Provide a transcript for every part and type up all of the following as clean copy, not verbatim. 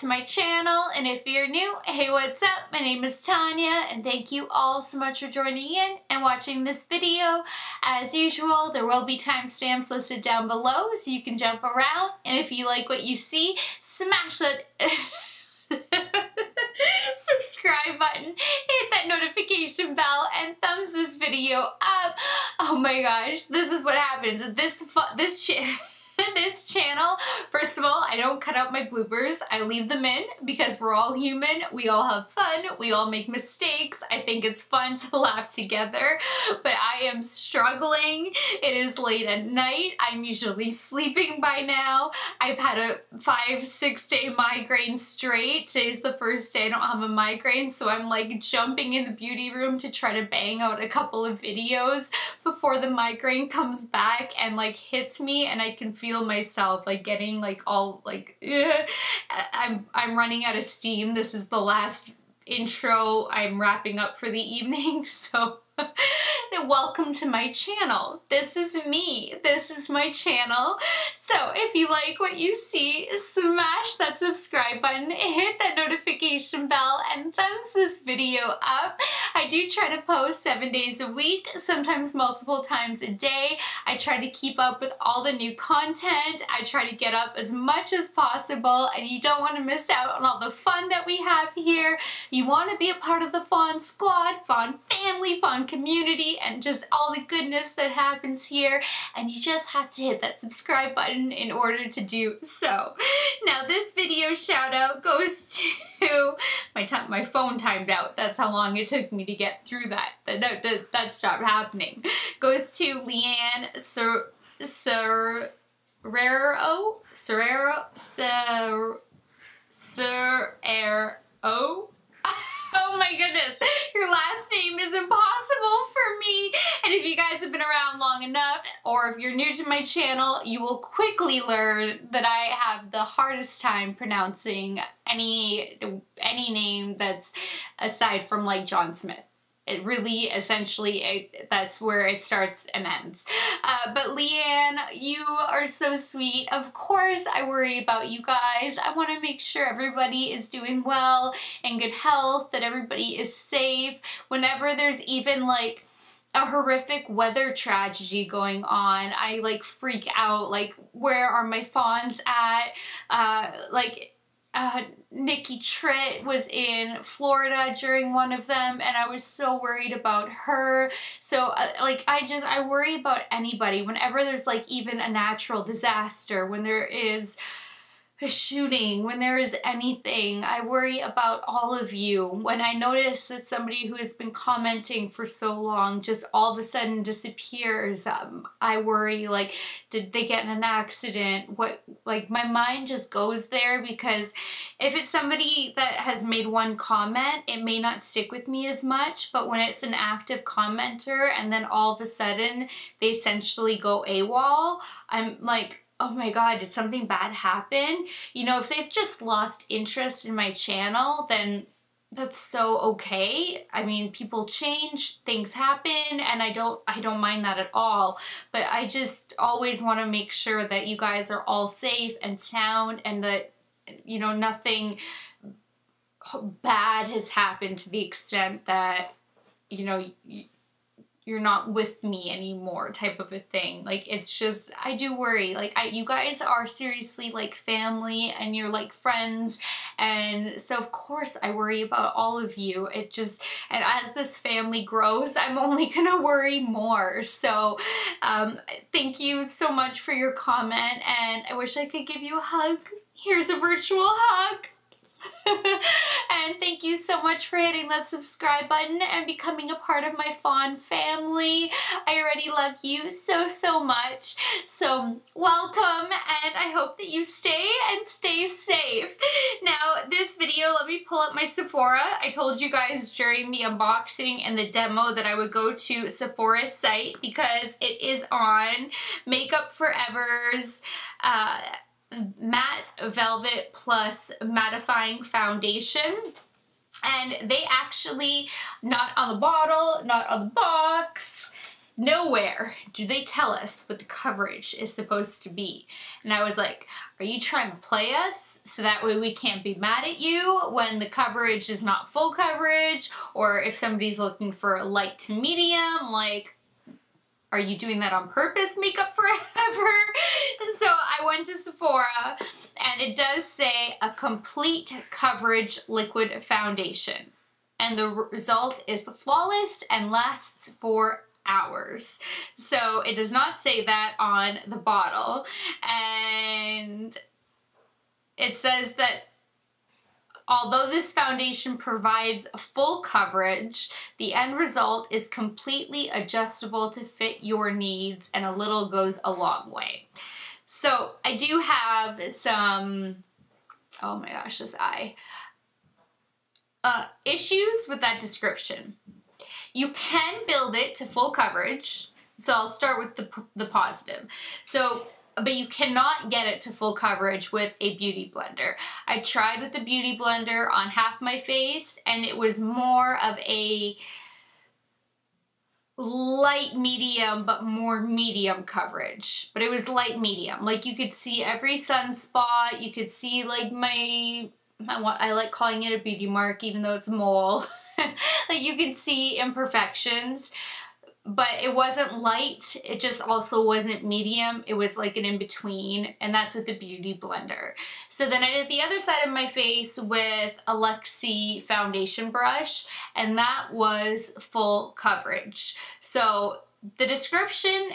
to my channel, and if you're new, hey, what's up? My name is Tanya, and thank you all so much for joining in and watching this video. As usual, there will be timestamps listed down below so you can jump around, and if you like what you see, smash that subscribe button, hit that notification bell, and thumbs this video up. Oh my gosh, this is what happens. This channel, first of all, I don't cut out my bloopers. I leave them in because we're all human. We all have fun. We all make mistakes. I think it's fun to laugh together, but I am struggling. It is late at night. I'm usually sleeping by now. I've had a 5-6 day migraine straight. Today's the first day I don't have a migraine, so I'm like jumping in the beauty room to try to bang out a couple of videos before the migraine comes back and like hits me, and I can feel myself like getting like all like I'm running out of steam. This is the last intro I'm wrapping up for the evening, so welcome to my channel. This is me. This is my channel. So if you like what you see, smash that subscribe button, hit that notification bell, and thumbs this video up. I do try to post 7 days a week, sometimes multiple times a day. I try to keep up with all the new content. I try to get up as much as possible, and you don't want to miss out on all the fun that we have here. You want to be a part of the Fawn Squad, Fawn family, Fawn community, and just all the goodness that happens here, and you just have to hit that subscribe button in order to do so. Now this video shout out goes to my phone timed out. That's how long it took me to get through that. That stopped happening. Goes to Leanne Serrero. Oh my goodness, your last name is impossible for me. And if you guys have been around long enough, or if you're new to my channel, you will quickly learn that I have the hardest time pronouncing any name that's aside from like John Smith. It really, essentially, that's where it starts and ends. But Leanne, you are so sweet. Of course, I worry about you guys. I want to make sure everybody is doing well, in good health, that everybody is safe. Whenever there's even like a horrific weather tragedy going on, I like freak out. Like, where are my fawns at? Nikki Tritt was in Florida during one of them, and I was so worried about her. So I worry about anybody whenever there's like even a natural disaster, when there is a shooting, when there is anything. I worry about all of you. When I notice that somebody who has been commenting for so long just all of a sudden disappears, I worry, like, did they get in an accident? What, like, my mind just goes there, because if it's somebody that has made one comment, it may not stick with me as much, but when it's an active commenter and then all of a sudden they essentially go AWOL, I'm like, oh my god, did something bad happen? You know, if they've just lost interest in my channel, then that's so okay. I mean, people change, things happen, and I don't mind that at all. But I just always want to make sure that you guys are all safe and sound, and that, you know, nothing bad has happened to the extent that, you know, you're not with me anymore type of a thing. Like, it's just, I do worry. Like, you guys are seriously like family, and you're like friends, and so of course I worry about all of you. It just, and as this family grows, I'm only gonna worry more. So thank you so much for your comment, and I wish I could give you a hug. Here's a virtual hug. And thank you so much for hitting that subscribe button and becoming a part of my Fawn family. I already love you so much. So welcome, and I hope that you stay safe. Now this video, let me pull up my Sephora. I told you guys during the unboxing and the demo that I would go to Sephora's site because it is on Makeup Forever's Matte Velvet Plus Mattifying Foundation. And they actually, not on the bottle, not on the box, nowhere do they tell us what the coverage is supposed to be. And I was like, are you trying to play us so that way we can't be mad at you when the coverage is not full coverage, or if somebody's looking for light to medium, like, are you doing that on purpose, Makeup Forever? So I went to Sephora, and it does say a complete coverage liquid foundation. And the result is flawless and lasts for hours. So it does not say that on the bottle. And it says that although this foundation provides full coverage, the end result is completely adjustable to fit your needs, and a little goes a long way. So I do have some, oh my gosh, this eye, issues with that description. You can build it to full coverage, so I'll start with the positive. But you cannot get it to full coverage with a beauty blender. I tried with the beauty blender on half my face, and it was more of a light medium, but more medium coverage. But it was light medium. Like, you could see every sunspot, you could see like I like calling it a beauty mark even though it's a mole. Like, you could see imperfections, but it wasn't light. It just also wasn't medium. It was like an in-between, and that's with the beauty blender. So then I did the other side of my face with a Luxie foundation brush, and that was full coverage. So the description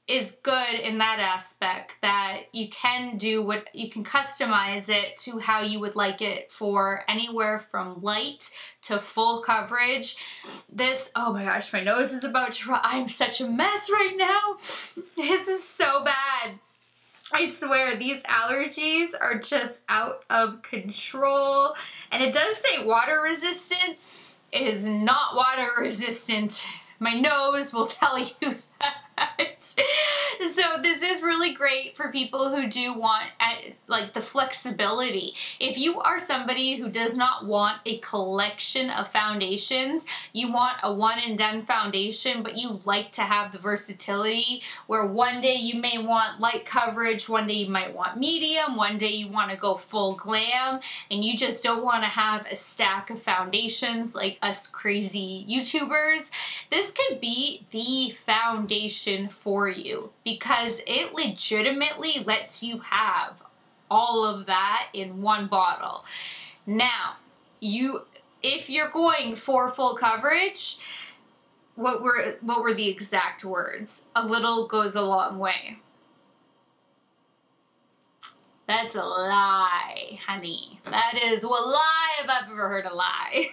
is good in that aspect, that you can you can customize it to how you would like it, for anywhere from light to full coverage. This, oh my gosh, my nose is about to run. I'm such a mess right now. This is so bad. I swear, these allergies are just out of control. And it does say water resistant. It is not water resistant. My nose will tell you that. So this is really great for people who do want like the flexibility. If you are somebody who does not want a collection of foundations, you want a one and done foundation, but you like to have the versatility where one day you may want light coverage, one day you might want medium, one day you want to go full glam, and you just don't want to have a stack of foundations like us crazy YouTubers, this could be the foundation for you, because it legitimately lets you have all of that in one bottle. Now, if you're going for full coverage, what were the exact words? A little goes a long way. That's a lie, honey. That is a lie if I've ever heard a lie.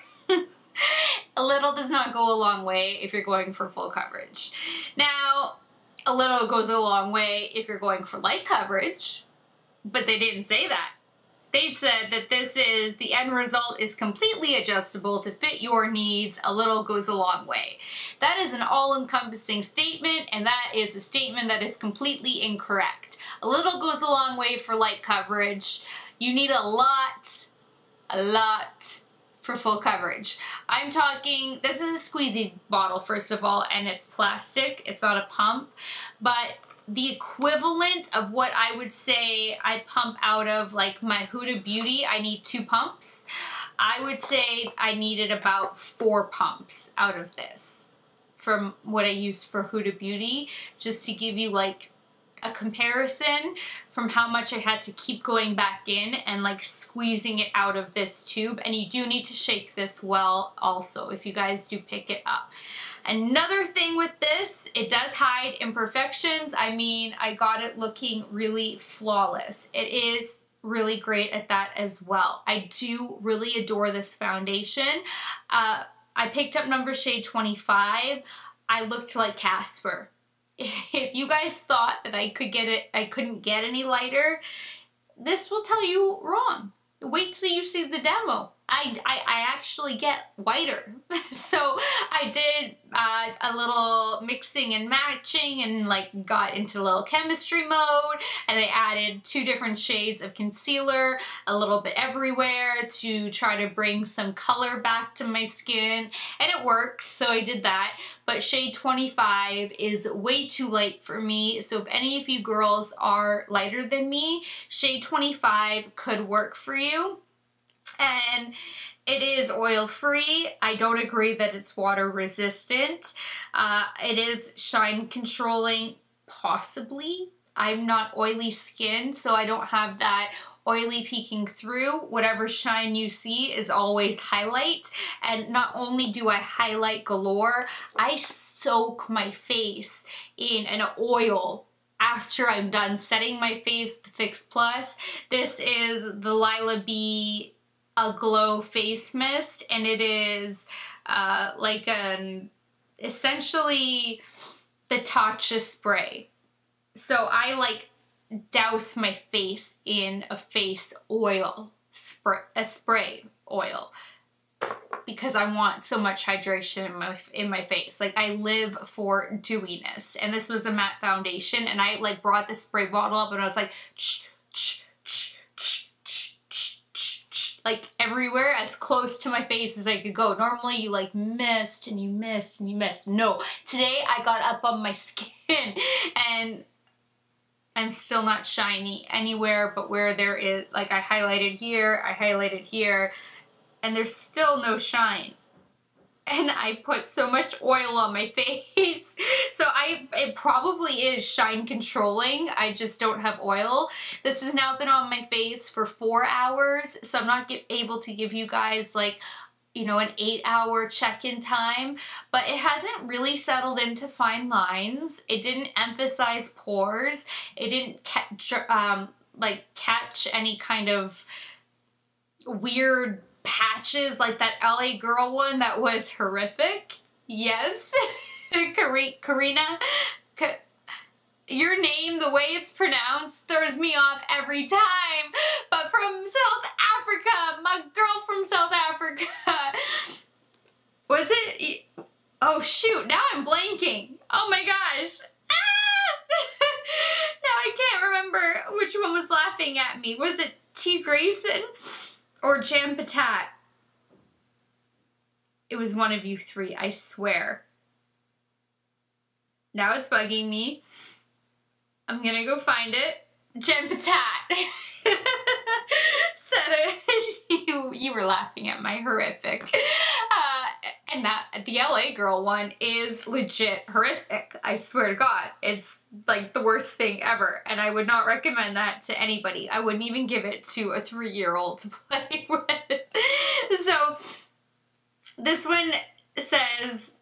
A little does not go a long way if you're going for full coverage. Now, a little goes a long way if you're going for light coverage, but they didn't say that. They said that the end result is completely adjustable to fit your needs. A little goes a long way. That is an all-encompassing statement, and that is a statement that is completely incorrect. A little goes a long way for light coverage. You need a lot for full coverage. I'm talking, this is a squeezy bottle, first of all, and it's plastic. It's not a pump, but the equivalent of what I would say I pump out of like my Huda Beauty, I need 2 pumps. I would say I needed about 4 pumps out of this from what I use for Huda Beauty, just to give you like a comparison from how much I had to keep going back in and like squeezing it out of this tube. And you do need to shake this well also if you guys do pick it up. Another thing with this, it does hide imperfections. I mean, I got it looking really flawless. It is really great at that as well. I do really adore this foundation. I picked up number shade 25. I looked like Casper. If you guys thought that I couldn't get any lighter, this will tell you wrong. Wait till you see the demo. I actually get whiter. So I did a little mixing and matching and like got into a little chemistry mode, and I added 2 different shades of concealer a little bit everywhere to try to bring some color back to my skin, and it worked, so I did that. But shade 25 is way too light for me, so if any of you girls are lighter than me, shade 25 could work for you. And it is oil free. I don't agree that it's water resistant. It is shine controlling, possibly. I'm not oily skin, so I don't have that oily peeking through. Whatever shine you see is always highlight. And not only do I highlight galore, I soak my face in an oil after I'm done setting my face with Fix Plus. This is the Lila B A Glow face mist, and it is like essentially the Tatcha spray. So I like douse my face in a face oil, spray oil, because I want so much hydration in my face. Like, I live for dewiness. And this was a matte foundation, and I like brought the spray bottle up and I was like, like everywhere, as close to my face as I could go. Normally you like mist and you mist and you mist. No, today I got up on my skin and I'm still not shiny anywhere but where there is, like, I highlighted here, and there's still no shine. And I put so much oil on my face. So it probably is shine controlling. I just don't have oil. This has now been on my face for 4 hours. So I'm not able to give you guys like, you know, an 8-hour check-in time. But it hasn't really settled into fine lines. It didn't emphasize pores. It didn't catch any kind of weird patches like that LA girl one that was horrific. Yes. Karina, your name, the way it's pronounced, throws me off every time. But from South Africa, my girl from South Africa. Was it? Oh shoot, now I'm blanking. Oh my gosh. Now I can't remember which one was laughing at me. Was it T. Grayson or DUPETHAT? It was one of you 3, I swear. Now it's bugging me. I'm gonna go find it. DUPETHAT. You were laughing at my horrific. And the LA girl one is legit horrific. I swear to God. It's like the worst thing ever. And I would not recommend that to anybody. I wouldn't even give it to a 3-year-old to play with. So this one says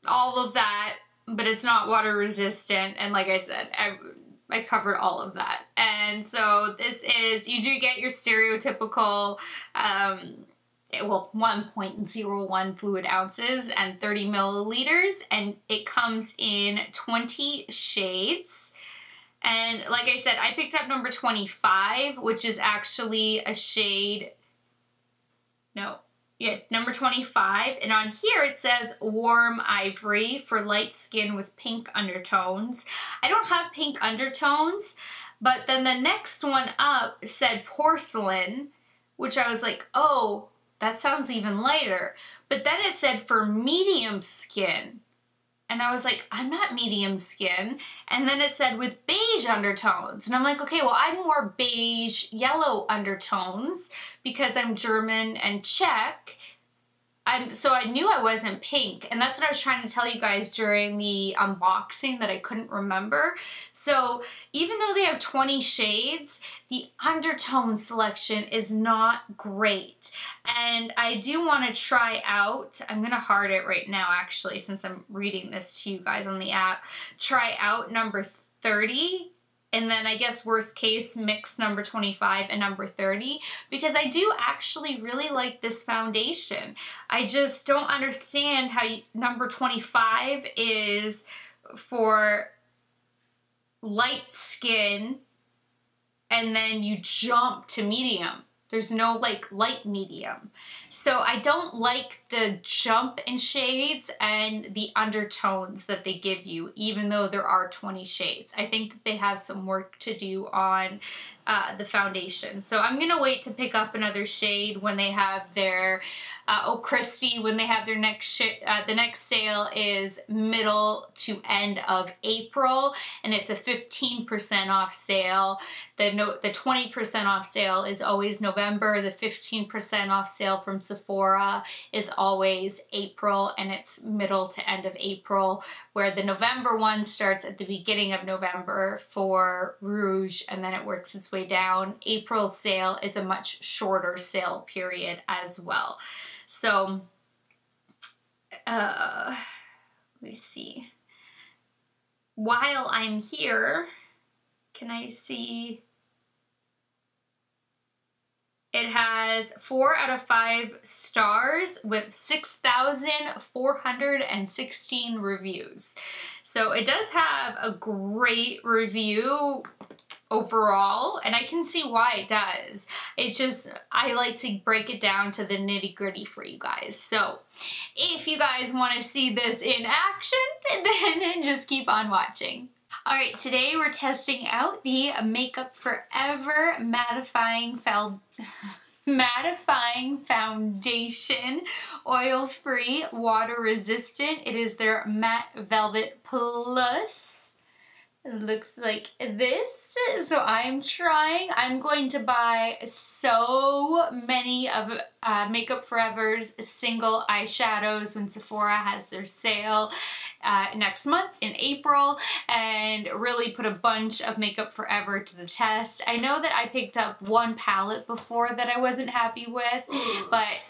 all of that, but it's not water resistant. And like I said, I covered all of that. And so this is, you do get your stereotypical, 1.01 fluid ounces and 30 milliliters, and it comes in 20 shades. And like I said, I picked up number 25, which is actually a shade, number 25, and on here it says warm ivory for light skin with pink undertones. I don't have pink undertones, but then the next one up said porcelain, which I was like, oh, that sounds even lighter. But then it said for medium skin. And I was like, I'm not medium skin. And then it said with beige undertones. And I'm like, okay, well, I'm more beige yellow undertones because I'm German and Czech. So I knew I wasn't pink. And that's what I was trying to tell you guys during the unboxing that I couldn't remember. So even though they have 20 shades, the undertone selection is not great. And I do want to try out, I'm going to heart it right now actually since I'm reading this to you guys on the app, try out number 30. And then I guess worst case mix number 25 and number 30, because I do actually really like this foundation. I just don't understand how number 25 is for light skin and then you jump to medium. There's no like light medium. So I don't like the jump in shades and the undertones that they give you, even though there are 20 shades. I think that they have some work to do on the foundation. So I'm gonna wait to pick up another shade when they have their, oh Christy, when they have their next the next sale is middle to end of April, and it's a 15% off sale. The 20% off sale is always November. The 15% off sale from Sephora is always April, and it's middle to end of April, where the November one starts at the beginning of November for Rouge, and then it works its way down. April's sale is a much shorter sale period as well. So, let me see. While I'm here, can I see? It has 4 out of 5 stars with 6,416 reviews. So it does have a great review overall, and I can see why it does. It's just, I like to break it down to the nitty-gritty for you guys. So if you guys want to see this in action, then just keep on watching. Alright, today we're testing out the Makeup Forever Mattifying Foundation, oil-free, water-resistant. It is their Matte Velvet Plus. It looks like this. So I'm going to buy so many of Makeup Forever's single eyeshadows when Sephora has their sale next month in April, and really put a bunch of Makeup Forever to the test. I know that I picked up one palette before that I wasn't happy with, but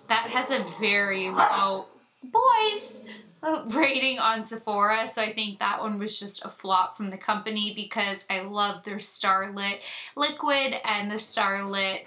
that has a very low rating on Sephora, so I think that one was just a flop from the company, because I love their Starlit liquid and the Starlit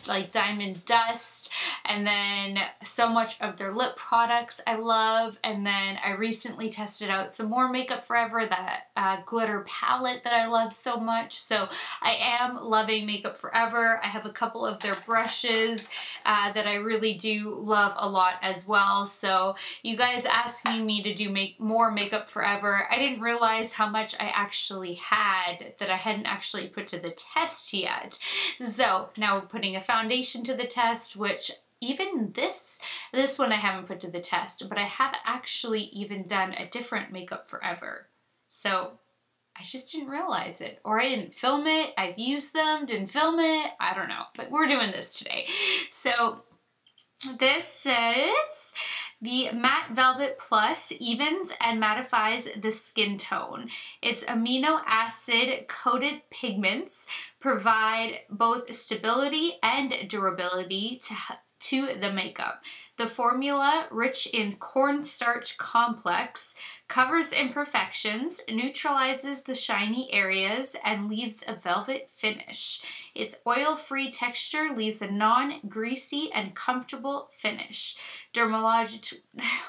like Diamond Dust, and then so much of their lip products I love. And then I recently tested out some more Makeup Forever, that glitter palette that I love so much. So I am loving Makeup Forever. I have a couple of their brushes that I really do love a lot as well. So you guys asking me to do more Makeup Forever, I didn't realize how much I actually had that I hadn't actually put to the test yet. So now we're putting a foundation to the test, which even this one I haven't put to the test, but I have actually even done a different Makeup Forever. So I just didn't realize it, or I didn't film it. I've used them, didn't film it, I don't know, but we're doing this today. So this says, the Matte Velvet Plus evens and mattifies the skin tone. Its amino acid coated pigments provide both stability and durability to the makeup. The formula, rich in cornstarch complex, covers imperfections, neutralizes the shiny areas, and leaves a velvet finish. Its oil-free texture leaves a non-greasy and comfortable finish.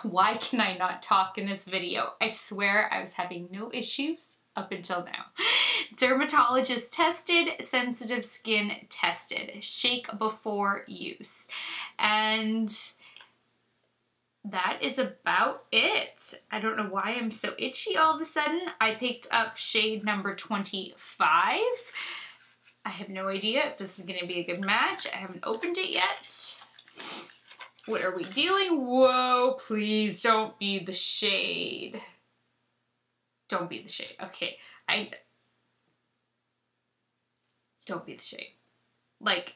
Why can I not talk in this video? I swear I was having no issues up until now. Dermatologist tested, sensitive skin tested. Shake before use. And that is about it. I don't know why I'm so itchy all of a sudden. I picked up shade number 25. I have no idea if this is going to be a good match. I haven't opened it yet. What are we dealing? Whoa, please don't be the shade. Don't be the shade. Okay, don't be the shade. Like,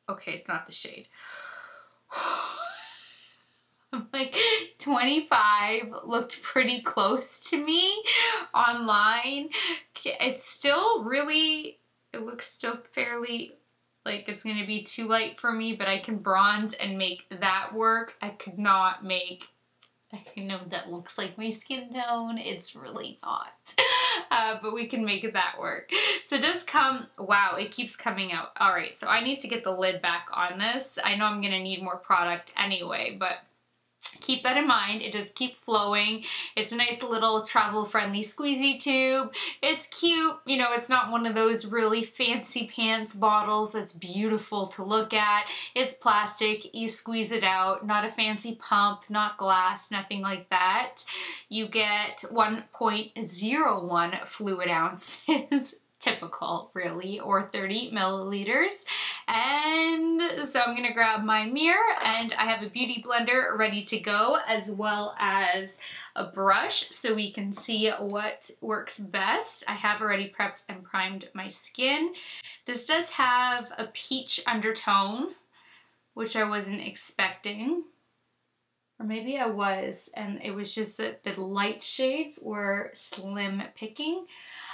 okay, it's not the shade. I'm like, 25 looked pretty close to me online. It's still really, it looks still fairly like it's gonna be too light for me, but I can bronze and make that work. I could not make, I know that looks like my skin tone. It's really not. But we can make that work. So it does come, wow, it keeps coming out. All right, so I need to get the lid back on this. I know I'm gonna need more product anyway, but keep that in mind. It does keep flowing. It's a nice little travel-friendly squeezy tube. It's cute. You know, it's not one of those really fancy pants bottles that's beautiful to look at. It's plastic. You squeeze it out. Not a fancy pump, not glass, nothing like that. You get 1.01 fluid ounces. Typical, really, or 30 milliliters. And so I'm gonna grab my mirror, and I have a beauty blender ready to go, as well as a brush so we can see what works best. I have already prepped and primed my skin. This does have a peach undertone, which I wasn't expecting. Or maybe I was, and it was just that the light shades were slim picking.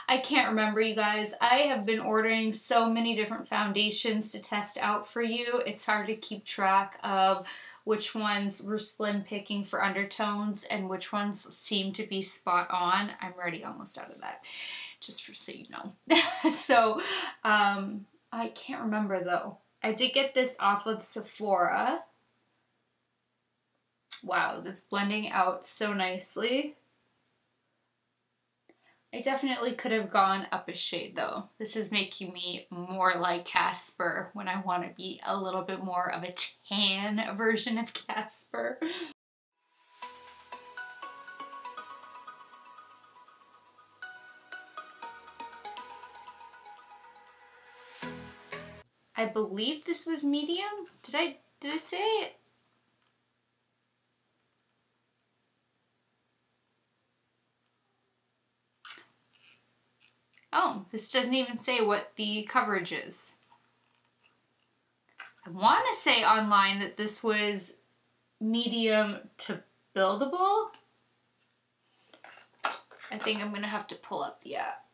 I can't remember, you guys. I have been ordering so many different foundations to test out for you. It's hard to keep track of which ones were slim picking for undertones and which ones seem to be spot on. I'm already almost out of that, just so you know. So, I can't remember though. I did get this off of Sephora. Wow, that's blending out so nicely. I definitely could have gone up a shade though. This is making me more like Casper when I want to be a little bit more of a tan version of Casper. I believe this was medium. Did I say it? Oh, this doesn't even say what the coverage is. I want to say online that this was medium to buildable. I think I'm going to have to pull up the app.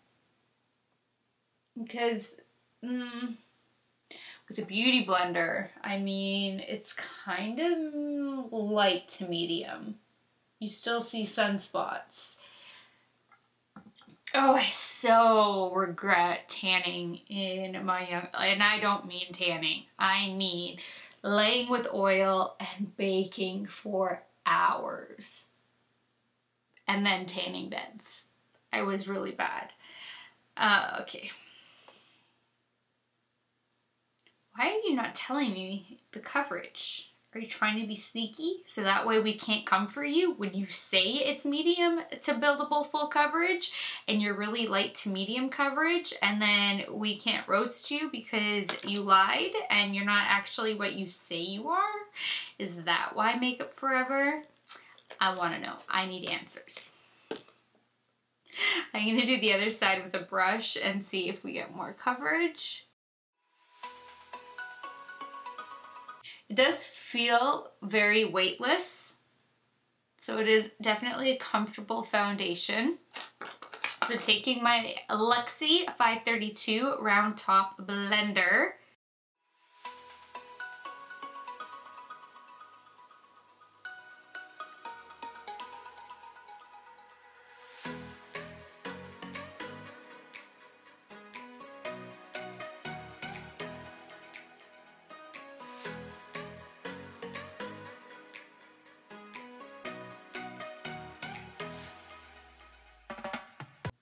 Because with a beauty blender, I mean, it's kind of light to medium. You still see sunspots. Oh, I so regret tanning in my young, and I don't mean tanning. I mean laying with oil and baking for hours and then tanning beds. I was really bad. Okay. Why are you not telling me the coverage? Are you trying to be sneaky so that way we can't come for you when you say it's medium to buildable full coverage and you're really light to medium coverage, and then we can't roast you because you lied and you're not actually what you say you are? Is that why Makeup Forever? I want to know. I need answers. I'm going to do the other side with a brush and see if we get more coverage. It does feel very weightless, so it is definitely a comfortable foundation. So taking my Luxie 532 round top blender,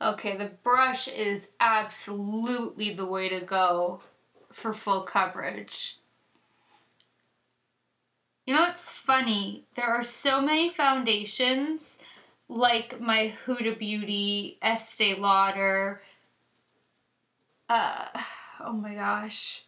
okay, the brush is absolutely the way to go for full coverage. You know what's funny? There are so many foundations, like my Huda Beauty, Estee Lauder, oh my gosh.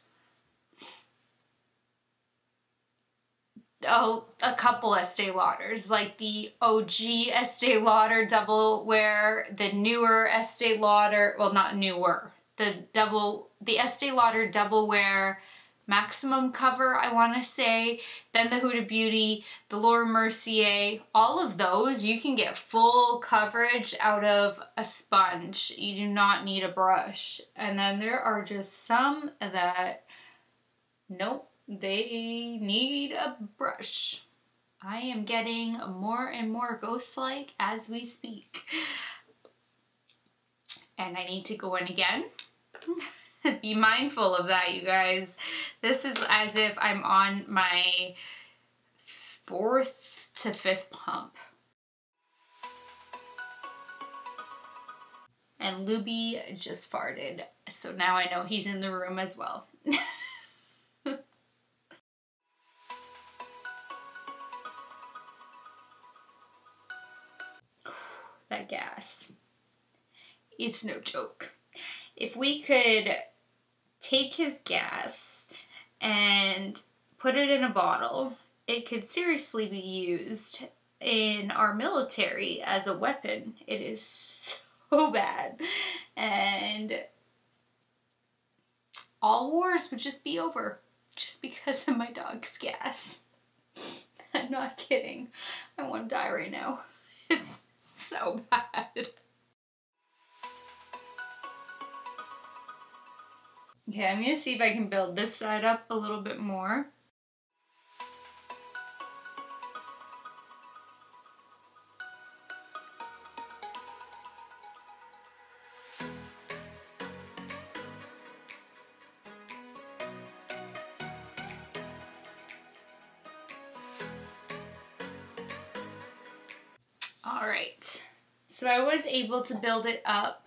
Oh, a couple Estee Lauders, like the OG Estee Lauder Double Wear, the newer Estee Lauder, well not newer, the Estee Lauder Double Wear Maximum Cover, I want to say, then the Huda Beauty, the Laura Mercier, all of those you can get full coverage out of a sponge. You do not need a brush. And then there are just some that, nope. They need a brush. I am getting more and more ghost-like as we speak. And I need to go in again. Be mindful of that, you guys. This is as if I'm on my 4th to 5th pump. And Luby just farted, so now I know he's in the room as well. That gas. It's no joke. If we could take his gas and put it in a bottle, it could seriously be used in our military as a weapon. It is so bad. And all wars would just be over just because of my dog's gas. I'm not kidding. I want to die right now. It's so bad. Okay, I'm gonna see if I can build this side up a little bit more. All right, so I was able to build it up.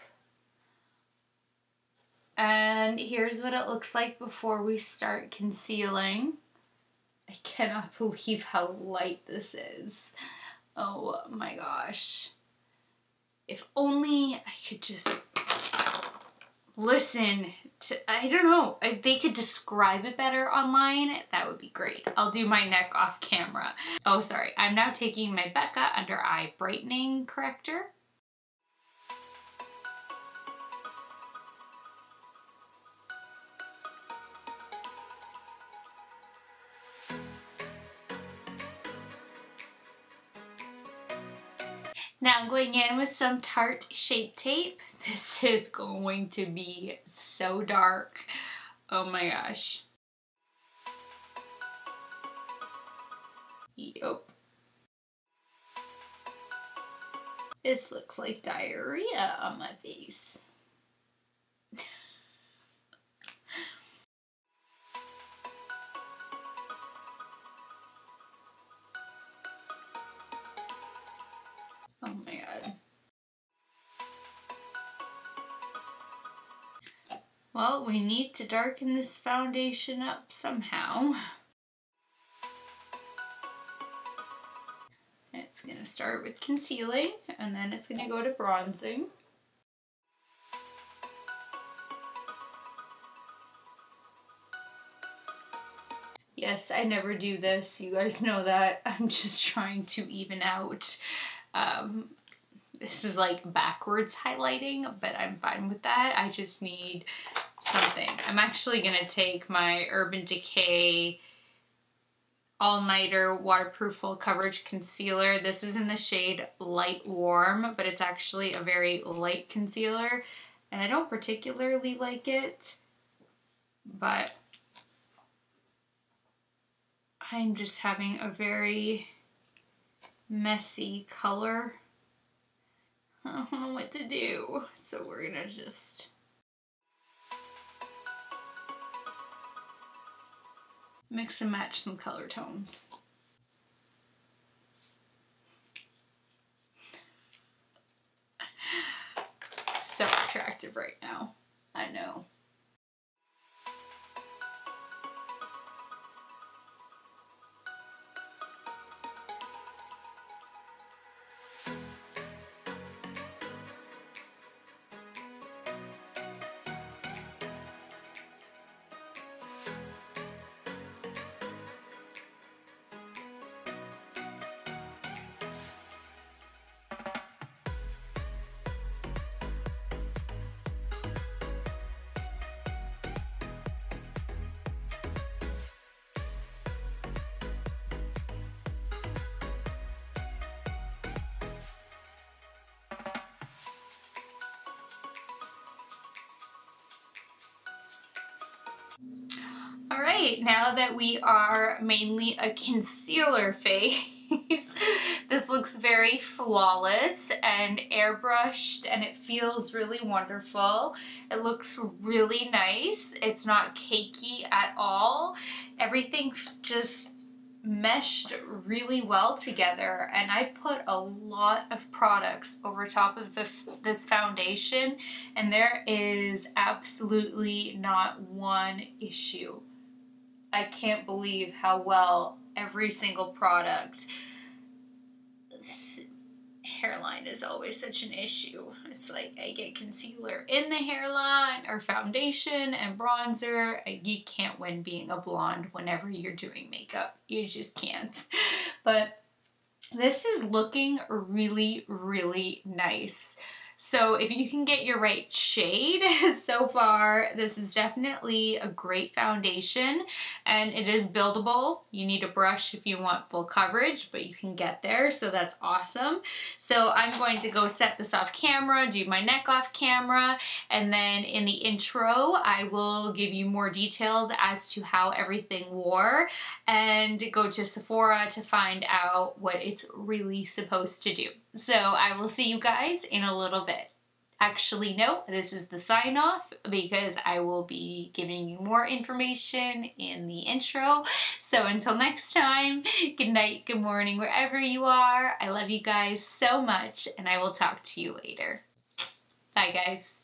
And here's what it looks like before we start concealing. I cannot believe how light this is. Oh my gosh. If only I could just listen to, I don't know, if they could describe it better online, that would be great. I'll do my neck off camera. Oh, sorry. I'm now taking my Becca Under Eye Brightening Corrector. Now I'm going in with some Tarte Shape Tape. This is going to be so dark. Oh my gosh. Yup. This looks like diarrhea on my face. Oh my god. Well, we need to darken this foundation up somehow. It's going to start with concealing, and then it's going to go to bronzing. Yes, I never do this. You guys know that. I'm just trying to even out. This is like backwards highlighting, but I'm fine with that. I just need something. I'm actually going to take my Urban Decay All-Nighter Waterproof Full Coverage Concealer. This is in the shade Light Warm, but it's actually a very light concealer, and I don't particularly like it, but I'm just having a very messy color. I don't know what to do, so we're gonna just mix and match some color tones. So attractive right now, I know. Alright, now that we are mainly a concealer face, this looks very flawless and airbrushed, and it feels really wonderful. It looks really nice. It's not cakey at all. Everything just meshed really well together, and I put a lot of products over top of this foundation, and there is absolutely not one issue. I can't believe how well every single product. This hairline is always such an issue. It's like I get concealer in the hairline or foundation and bronzer. You can't win being a blonde whenever you're doing makeup. You just can't. But this is looking really, really nice. So if you can get your right shade, so far this is definitely a great foundation, and it is buildable. You need a brush if you want full coverage, but you can get there, so that's awesome. So I'm going to go set this off camera, do my neck off camera, and then in the intro I will give you more details as to how everything wore, and go to Sephora to find out what it's really supposed to do. So I will see you guys in a little bit. Actually, no, this is the sign off because I will be giving you more information in the intro. So until next time, good night, good morning, wherever you are. I love you guys so much, and I will talk to you later. Bye, guys.